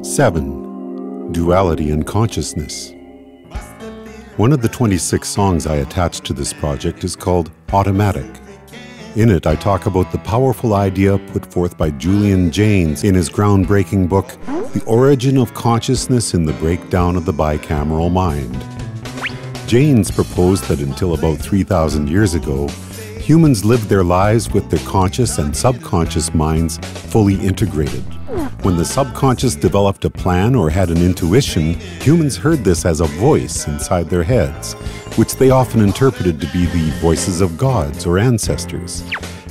7. Duality and Consciousness. One of the 26 songs I attached to this project is called Automatic. In it, I talk about the powerful idea put forth by Julian Jaynes in his groundbreaking book, The Origin of Consciousness in the Breakdown of the Bicameral Mind. Jaynes proposed that until about 3,000 years ago, humans lived their lives with their conscious and subconscious minds fully integrated. When the subconscious developed a plan or had an intuition, humans heard this as a voice inside their heads, which they often interpreted to be the voices of gods or ancestors.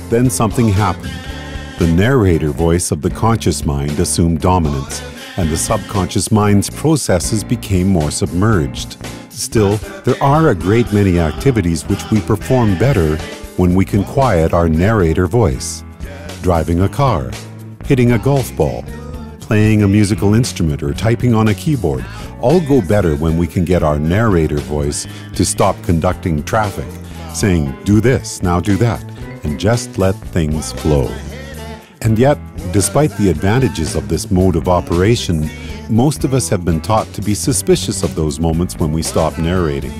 Then something happened. The narrator voice of the conscious mind assumed dominance, and the subconscious mind's processes became more submerged. Still, there are a great many activities which we perform better when we can quiet our narrator voice. Driving a car, hitting a golf ball, playing a musical instrument, or typing on a keyboard all go better when we can get our narrator voice to stop conducting traffic, saying, "Do this, now do that," and just let things flow. And yet, despite the advantages of this mode of operation, most of us have been taught to be suspicious of those moments when we stop narrating.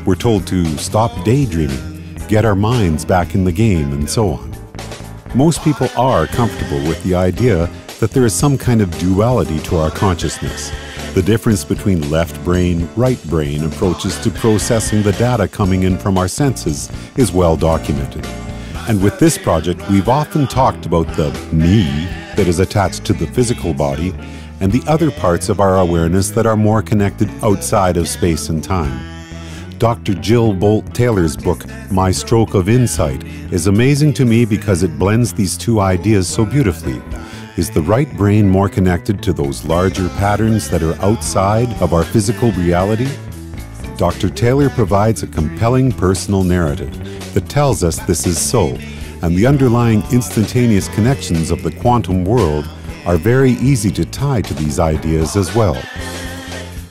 We're told to stop daydreaming, get our minds back in the game, and so on. Most people are comfortable with the idea that there is some kind of duality to our consciousness. The difference between left brain, right brain approaches to processing the data coming in from our senses is well documented. And with this project, we've often talked about the me that is attached to the physical body and the other parts of our awareness that are more connected outside of space and time. Dr. Jill Bolt Taylor's book, My Stroke of Insight, is amazing to me because it blends these two ideas so beautifully. Is the right brain more connected to those larger patterns that are outside of our physical reality? Dr. Taylor provides a compelling personal narrative that tells us this is so, and the underlying instantaneous connections of the quantum world are very easy to tie to these ideas as well.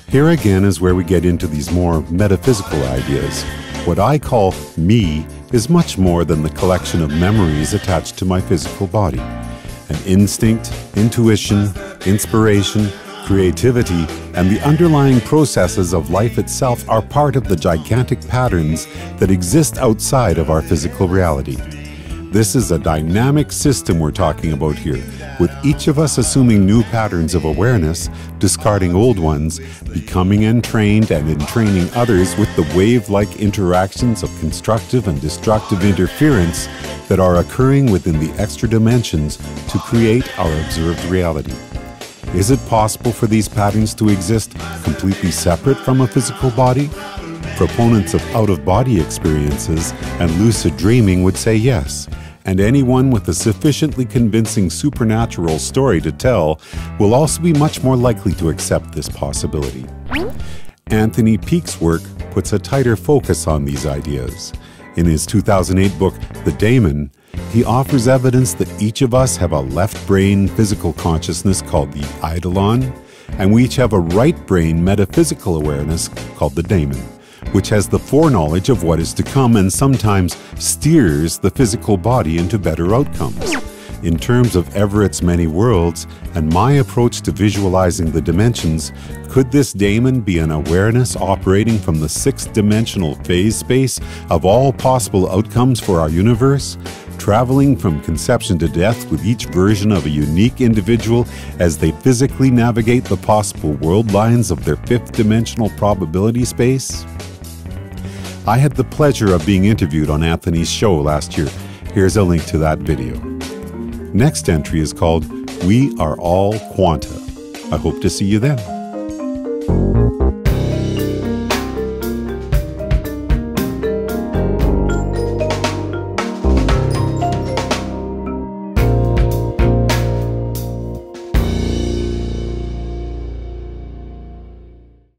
Here again is where we get into these more metaphysical ideas. What I call me is much more than the collection of memories attached to my physical body. An instinct, intuition, inspiration, creativity, and the underlying processes of life itself are part of the gigantic patterns that exist outside of our physical reality. This is a dynamic system we're talking about here, with each of us assuming new patterns of awareness, discarding old ones, becoming entrained and entraining others with the wave-like interactions of constructive and destructive interference that are occurring within the extra dimensions to create our observed reality. Is it possible for these patterns to exist completely separate from a physical body? Proponents of out-of-body experiences and lucid dreaming would say yes, and anyone with a sufficiently convincing supernatural story to tell will also be much more likely to accept this possibility. Anthony Peake's work puts a tighter focus on these ideas. In his 2008 book, The Daemon, he offers evidence that each of us have a left brain physical consciousness called the eidolon, and we each have a right brain metaphysical awareness called the daemon, which has the foreknowledge of what is to come and sometimes steers the physical body into better outcomes. In terms of Everett's many worlds and my approach to visualizing the dimensions, could this daemon be an awareness operating from the sixth-dimensional phase space of all possible outcomes for our universe, traveling from conception to death with each version of a unique individual as they physically navigate the possible world lines of their fifth-dimensional probability space? I had the pleasure of being interviewed on Anthony's show last year. Here's a link to that video. Next entry is called We Are All Quanta. I hope to see you then.